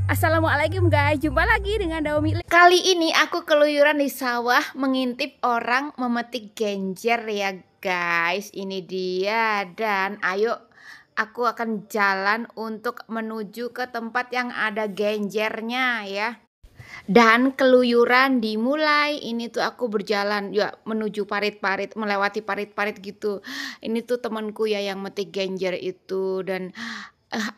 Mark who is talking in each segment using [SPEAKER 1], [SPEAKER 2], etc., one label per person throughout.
[SPEAKER 1] Assalamualaikum guys, jumpa lagi dengan Daomi.
[SPEAKER 2] Kali ini aku keluyuran di sawah mengintip orang memetik genjer ya guys. Ini dia dan ayo aku akan jalan untuk menuju ke tempat yang ada genjernya ya. Dan keluyuran dimulai. Ini tuh aku berjalan ya menuju parit-parit, melewati parit-parit gitu. Ini tuh temanku ya yang metik genjer itu dan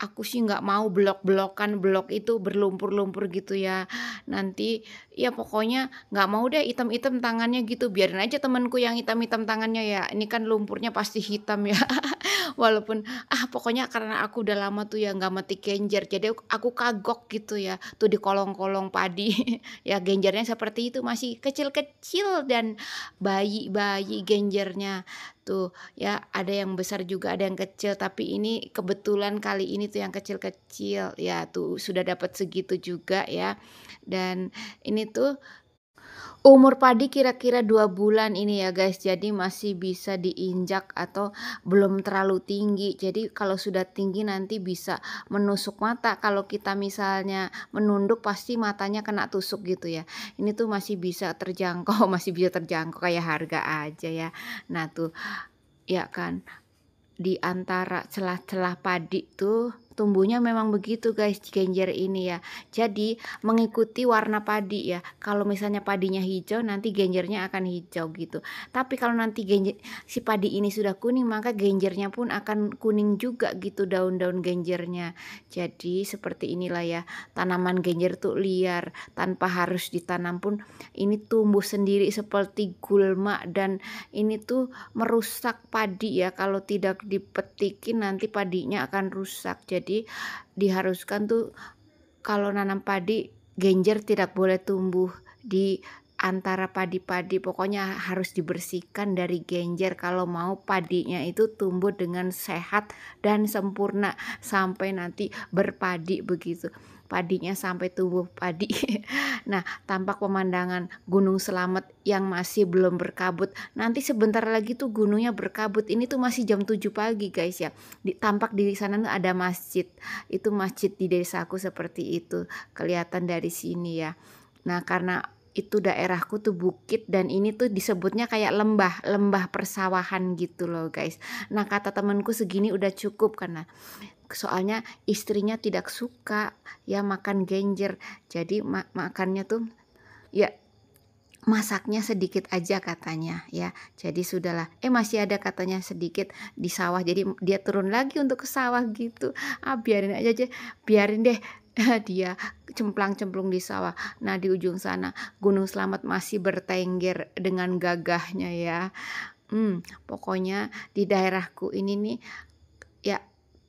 [SPEAKER 2] aku sih nggak mau blok-blokan, blok itu berlumpur-lumpur gitu ya. Nanti ya pokoknya nggak mau deh hitam-hitam tangannya gitu. Biarin aja temanku yang hitam-hitam tangannya ya. Ini kan lumpurnya pasti hitam ya. Walaupun pokoknya karena aku udah lama tuh ya nggak metik genjer. Jadi aku kagok gitu ya. Tuh di kolong-kolong padi. Ya genjernya seperti itu masih kecil-kecil dan bayi-bayi genjernya. Tuh ya ada yang besar juga ada yang kecil tapi ini kebetulan kali ini tuh yang kecil-kecil ya tuh sudah dapat segitu juga ya. Dan ini tuh umur padi kira-kira 2 bulan ini ya guys, jadi masih bisa diinjak atau belum terlalu tinggi. Jadi kalau sudah tinggi nanti bisa menusuk mata. Kalau kita misalnya menunduk pasti matanya kena tusuk gitu ya. Ini tuh masih bisa terjangkau, masih bisa terjangkau kayak harga aja ya. Nah tuh ya kan di antara celah-celah padi tuh tumbuhnya memang begitu guys genjer ini ya. Jadi mengikuti warna padi ya. Kalau misalnya padinya hijau nanti genjernya akan hijau gitu. Tapi kalau nanti si padi ini sudah kuning maka genjernya pun akan kuning juga gitu daun-daun genjernya. Jadi seperti inilah ya tanaman genjer tuh liar tanpa harus ditanam pun ini tumbuh sendiri seperti gulma dan ini tuh merusak padi ya kalau tidak dipetikin nanti padinya akan rusak. Jadi diharuskan tuh kalau nanam padi genjer tidak boleh tumbuh di antara padi-padi, pokoknya harus dibersihkan dari genjer kalau mau padinya itu tumbuh dengan sehat dan sempurna sampai nanti berpadi begitu. Padinya sampai tumbuh padi. Nah, tampak pemandangan Gunung Slamet yang masih belum berkabut. Nanti sebentar lagi tuh gunungnya berkabut. Ini tuh masih jam 7 pagi guys ya. Tampak di sana tuh ada masjid. Itu masjid di desaku seperti itu. Kelihatan dari sini ya. Nah, karena itu daerahku tuh bukit dan ini tuh disebutnya kayak lembah persawahan gitu loh guys. Nah, kata temanku segini udah cukup karena soalnya istrinya tidak suka ya makan genjer. Jadi makannya tuh ya masaknya sedikit aja katanya ya. Jadi sudahlah. Masih ada katanya sedikit di sawah. Jadi dia turun lagi untuk ke sawah gitu. Biarin aja, biarin deh dia cemplang-cemplung di sawah. Nah, di ujung sana Gunung Slamet masih bertengger dengan gagahnya ya. Pokoknya di daerahku ini nih ya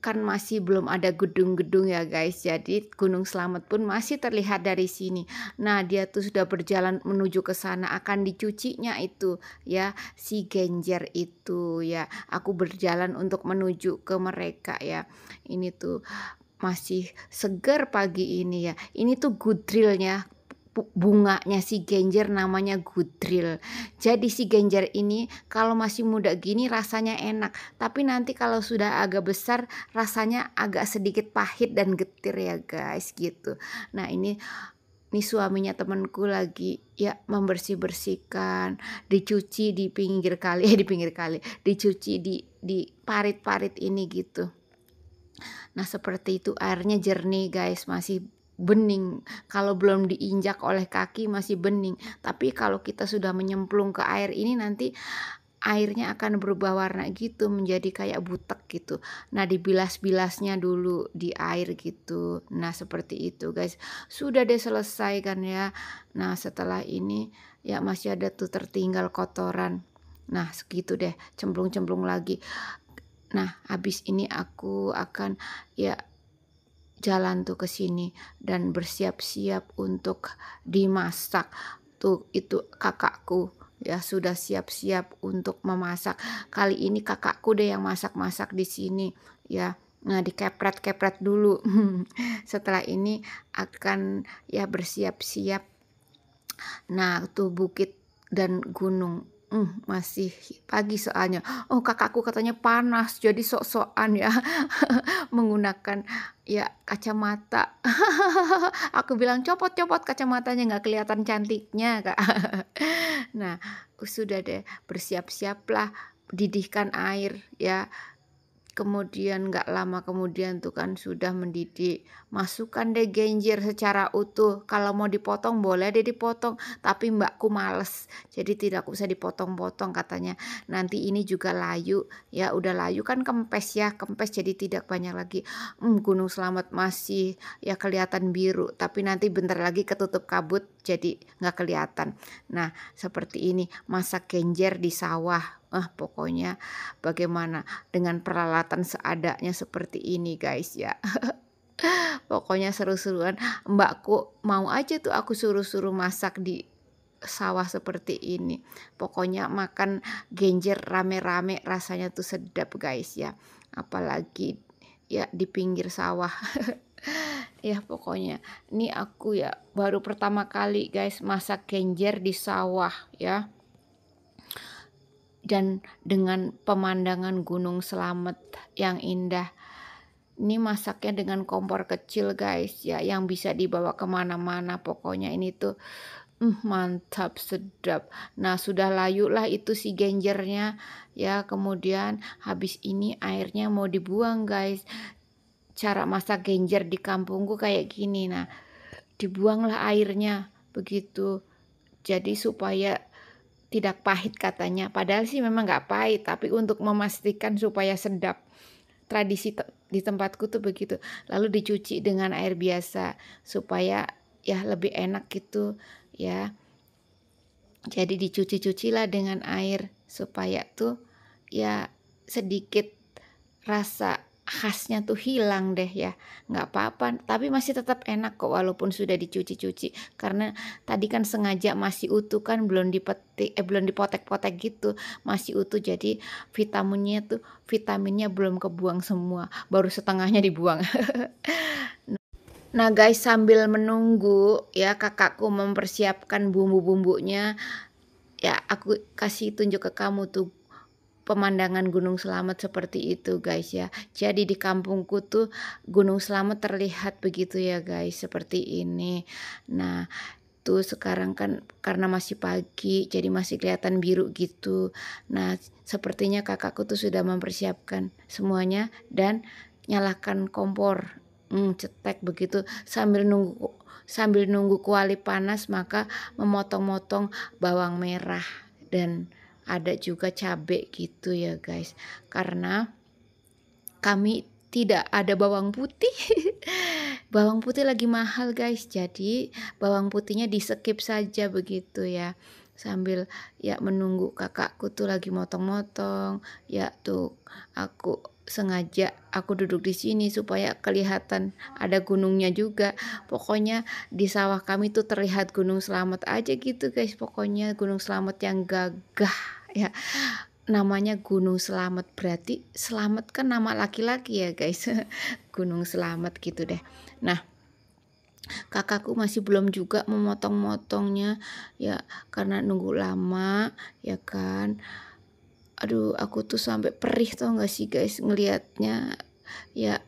[SPEAKER 2] kan masih belum ada gedung-gedung ya guys. Jadi Gunung Slamet pun masih terlihat dari sini. Nah, dia tuh sudah berjalan menuju ke sana akan dicucinya itu ya si genjer itu ya. Aku berjalan untuk menuju ke mereka ya. Ini tuh masih segar pagi ini ya. Ini tuh gudrilnya bunganya si genjer namanya gudril. Jadi si genjer ini kalau masih muda gini rasanya enak, tapi nanti kalau sudah agak besar rasanya agak sedikit pahit dan getir ya guys gitu. Nah, ini suaminya temanku lagi ya membersih-bersihkan, dicuci di pinggir kali dicuci di parit-parit ini gitu. Nah, seperti itu airnya jernih guys, masih bening. Kalau belum diinjak oleh kaki masih bening. Tapi kalau kita sudah menyemplung ke air ini nanti airnya akan berubah warna gitu menjadi kayak butek gitu. Nah, dibilas-bilasnya dulu di air gitu. Nah, seperti itu guys. Sudah deh selesai kan ya. Nah, setelah ini ya masih ada tuh tertinggal kotoran. Nah, segitu deh, cemplung-cemplung lagi. Nah, habis ini aku akan ya jalan tuh ke sini dan bersiap-siap untuk dimasak. Tuh itu kakakku ya sudah siap-siap untuk memasak. Kali ini kakakku deh yang masak-masak di sini ya. Nah, dikepret-kepret dulu. Setelah ini akan ya bersiap-siap. Nah, tuh bukit dan gunung Masih pagi soalnya. Oh, kakakku katanya panas, jadi sok-sokan ya menggunakan ya kacamata. Aku bilang, "Copot-copot kacamatanya, nggak kelihatan cantiknya, Kak." Nah, sudah deh, bersiap-siaplah, didihkan air ya. Kemudian nggak lama kemudian tuh kan sudah mendidih, masukkan deh genjer secara utuh, kalau mau dipotong boleh deh dipotong, tapi mbakku males, jadi tidak usah dipotong-potong katanya, nanti ini juga layu, ya udah layu kan kempes ya, kempes jadi tidak banyak lagi. Gunung Slamet masih ya kelihatan biru, tapi nanti bentar lagi ketutup kabut jadi nggak kelihatan. Nah seperti ini, masak genjer di sawah, pokoknya bagaimana dengan peralatan seadanya seperti ini guys ya. Pokoknya seru-seruan, mbakku mau aja tuh aku suruh-suruh masak di sawah seperti ini. Pokoknya makan genjer rame-rame rasanya tuh sedap guys ya. Apalagi ya di pinggir sawah. Ya pokoknya ini aku ya baru pertama kali guys masak genjer di sawah ya. Dan dengan pemandangan Gunung Slamet yang indah. Ini masaknya dengan kompor kecil guys ya, yang bisa dibawa kemana-mana. Pokoknya ini tuh mantap sedap. Nah sudah layu lah itu si genjernya ya, kemudian habis ini airnya mau dibuang guys. Cara masak genjer di kampungku kayak gini, nah dibuanglah airnya begitu, jadi supaya tidak pahit katanya, padahal sih memang nggak pahit, tapi untuk memastikan supaya sedap. Tradisi di tempatku tuh begitu. Lalu dicuci dengan air biasa supaya ya lebih enak gitu ya. Jadi dicuci-cucilah dengan air supaya tuh ya sedikit rasa khasnya tuh hilang deh ya. Nggak apa-apa, tapi masih tetap enak kok walaupun sudah dicuci-cuci. Karena tadi kan sengaja masih utuh kan, belum dipetik, belum dipotek-potek gitu, masih utuh. Jadi vitaminnya belum kebuang semua, baru setengahnya dibuang. Nah guys, sambil menunggu ya kakakku mempersiapkan bumbu-bumbunya, ya aku kasih tunjuk ke kamu tuh pemandangan Gunung Slamet seperti itu guys ya. Jadi di kampungku tuh Gunung Slamet terlihat begitu ya guys, seperti ini. Nah tuh sekarang kan karena masih pagi jadi masih kelihatan biru gitu. Nah sepertinya kakakku tuh sudah mempersiapkan semuanya dan nyalakan kompor. Cetek begitu sambil nunggu kuali panas, maka memotong-motong bawang merah dan ada juga cabai gitu ya guys, karena kami tidak ada bawang putih. Bawang putih lagi mahal guys, jadi bawang putihnya di skip saja begitu ya, sambil ya menunggu kakakku tuh lagi motong-motong ya. Tuh aku sengaja aku duduk di sini supaya kelihatan ada gunungnya juga. Pokoknya di sawah kami tuh terlihat Gunung Slamet aja gitu guys, pokoknya Gunung Slamet yang gagah ya. Namanya Gunung Slamet, berarti Slamet kan nama laki-laki ya guys. Gunung Slamet gitu deh. Nah kakakku masih belum juga memotong-motongnya ya, karena nunggu lama ya kan. Aduh aku tuh sampai perih tau gak sih guys ngelihatnya ya.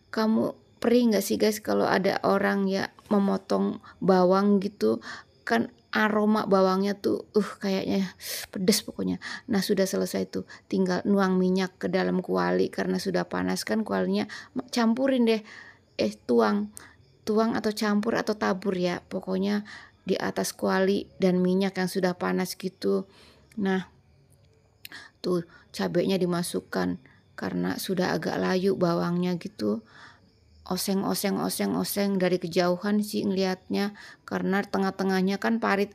[SPEAKER 2] Kamu perih gak sih guys kalau ada orang ya memotong bawang gitu kan, aroma bawangnya tuh kayaknya pedes pokoknya. Nah sudah selesai tuh tinggal nuang minyak ke dalam kuali, karena sudah panas kan kualinya, campurin deh, tuang atau campur atau tabur ya, pokoknya di atas kuali dan minyak yang sudah panas gitu. Nah tuh cabenya dimasukkan karena sudah agak layu bawangnya gitu. Oseng dari kejauhan sih ngelihatnya, karena tengah-tengahnya kan parit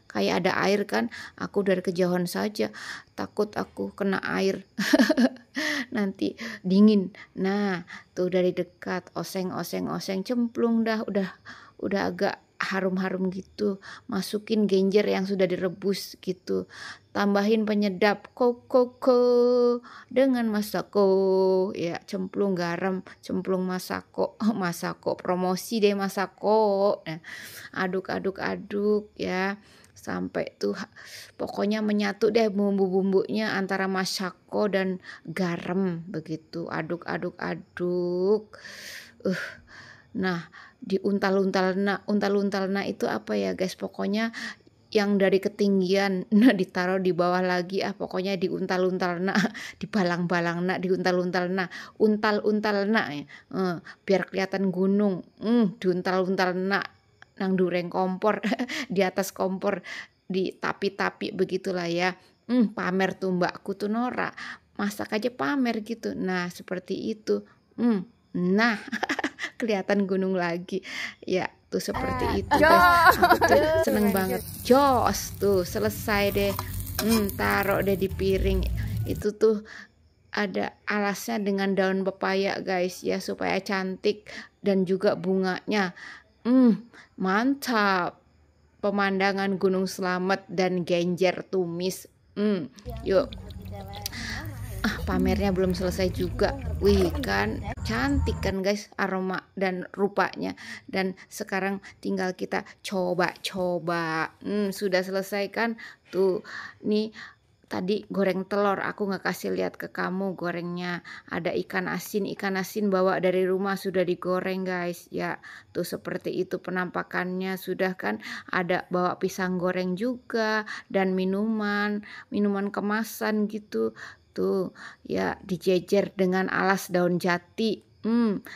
[SPEAKER 2] kayak ada air kan. Aku dari kejauhan saja takut aku kena air nanti dingin. Nah tuh dari dekat oseng cemplung dah, udah agak harum-harum gitu. Masukin genjer yang sudah direbus gitu. Tambahin penyedap koko dengan masako. Ya, cemplung garam, cemplung masako. Masako promosi deh masako. Nah, aduk-aduk ya. Sampai tuh pokoknya menyatu deh bumbu-bumbunya antara masako dan garam begitu. Aduk-aduk. Nah, untal-untalna itu apa ya guys, pokoknya yang dari ketinggian ditaruh di bawah lagi pokoknya diuntal-untalna, dibalang-balangna, diuntal-untalna, untal-untalna ya. Biar kelihatan gunung. Diuntal-untalna nang dureng kompor di atas kompor di tapi-tapi begitulah ya. Pamer tuh mbakku tuh Nora. Masak aja pamer gitu. Nah, seperti itu. Nah, kelihatan gunung lagi. Ya, tuh seperti itu guys. Aku tuh seneng banget. Jos tuh selesai deh. Taruh deh di piring. Itu tuh ada alasnya dengan daun pepaya guys ya, supaya cantik, dan juga bunganya. Mantap. Pemandangan Gunung Slamet dan genjer tumis. Yuk. Pamernya belum selesai juga. Wih, kan cantik kan guys aroma dan rupanya. Dan sekarang tinggal kita coba-coba. Sudah selesai kan? Tuh, nih tadi goreng telur, aku nggak kasih lihat ke kamu gorengnya. Ada ikan asin bawa dari rumah, sudah digoreng guys ya. Tuh seperti itu penampakannya. Sudah kan, ada bawa pisang goreng juga, dan minuman kemasan gitu. Tuh ya, dijejer dengan alas daun jati.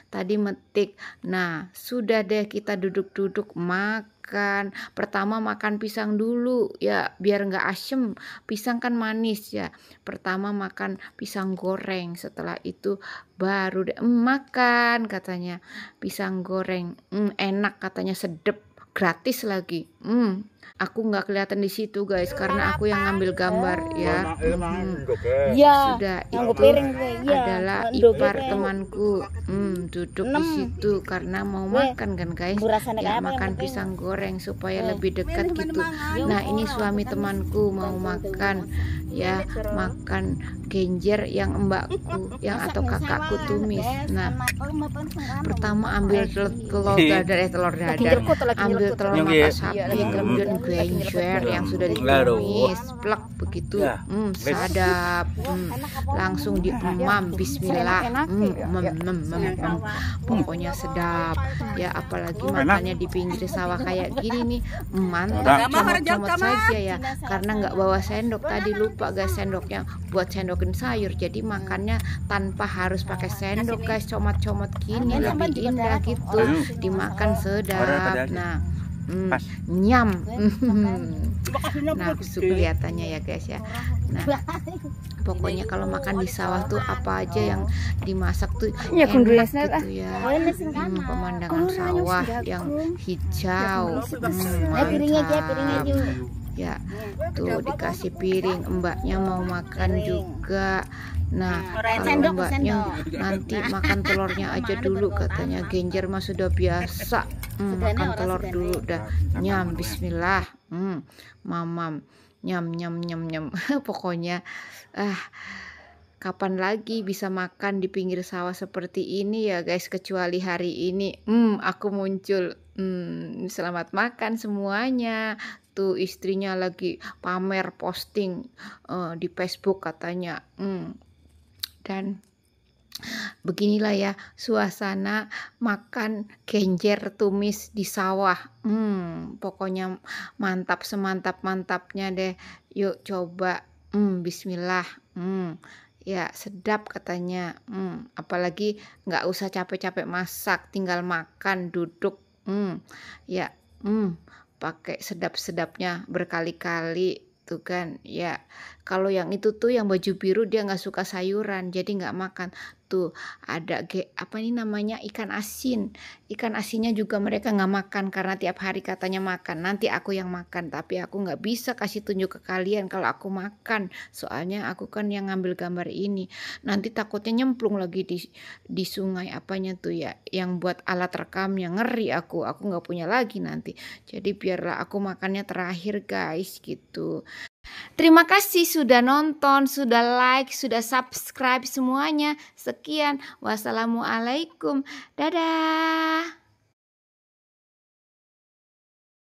[SPEAKER 2] Tadi metik. Nah, sudah deh kita duduk-duduk makan. Pertama makan pisang dulu ya, biar nggak asem. Pisang kan manis ya. Pertama makan pisang goreng, setelah itu baru deh makan katanya pisang goreng. Enak katanya, sedep, gratis lagi. Aku nggak kelihatan di situ guys karena aku yang ngambil gambar ya. Sudah itu adalah ipar temanku. Duduk di situ karena mau makan kan guys. Ya, makan pisang goreng supaya lebih dekat gitu. Nah, ini suami temanku mau makan ya, makan genjer yang mbakku yang atau kakakku tumis. Nah, pertama ambil telur dadar, ambil telur mata sapi, kemudian genjer yang sudah ditumis, plak begitu. Sadap. Langsung diemam, bismillah. Pokoknya sedap ya, apalagi makannya di pinggir sawah kayak gini nih, mantap. Comot-comot saja ya, karena nggak bawa sendok tadi, lupa guys sendoknya buat sendokin sayur, jadi makannya tanpa harus pakai sendok guys, comot-comot gini lebih indah gitu, dimakan sedap. Nah, nyam. Nafsu kelihatannya ya guys ya. Nah, pokoknya kalau makan di sawah tuh apa aja yang dimasak tuh enak gitu ya. Pemandangan sawah yang hijau, mantap ya. Tuh dikasih piring, mbaknya mau makan juga. Nah, kalau mbaknya nanti makan telurnya aja dulu katanya, genjer mah sudah biasa. Makan telur dulu dah. Nyam, bismillah. Mamam, nyam. Pokoknya kapan lagi bisa makan di pinggir sawah seperti ini ya guys, kecuali hari ini. Aku muncul. Selamat makan semuanya. Tuh istrinya lagi pamer posting di Facebook katanya. Dan beginilah ya suasana makan genjer tumis di sawah. Pokoknya mantap, semantap-mantapnya deh. Yuk coba. Bismillah. Ya sedap katanya. Apalagi nggak usah capek-capek masak, tinggal makan duduk. Ya, pakai sedap-sedapnya berkali-kali tuh kan ya. Kalau yang itu tuh yang baju biru dia nggak suka sayuran, jadi nggak makan. tuh ada apa ini namanya, ikan asin. Ikan asinnya juga mereka nggak makan karena tiap hari katanya makan. Nanti aku yang makan, tapi aku nggak bisa kasih tunjuk ke kalian kalau aku makan. Soalnya aku kan yang ngambil gambar ini. Nanti takutnya nyemplung lagi di sungai apanya tuh ya, yang buat alat rekamnya. Ngeri aku nggak punya lagi nanti. Jadi biarlah aku makannya terakhir guys gitu. Terima kasih sudah nonton, sudah like, sudah subscribe semuanya. Sekian, wassalamualaikum, dadah.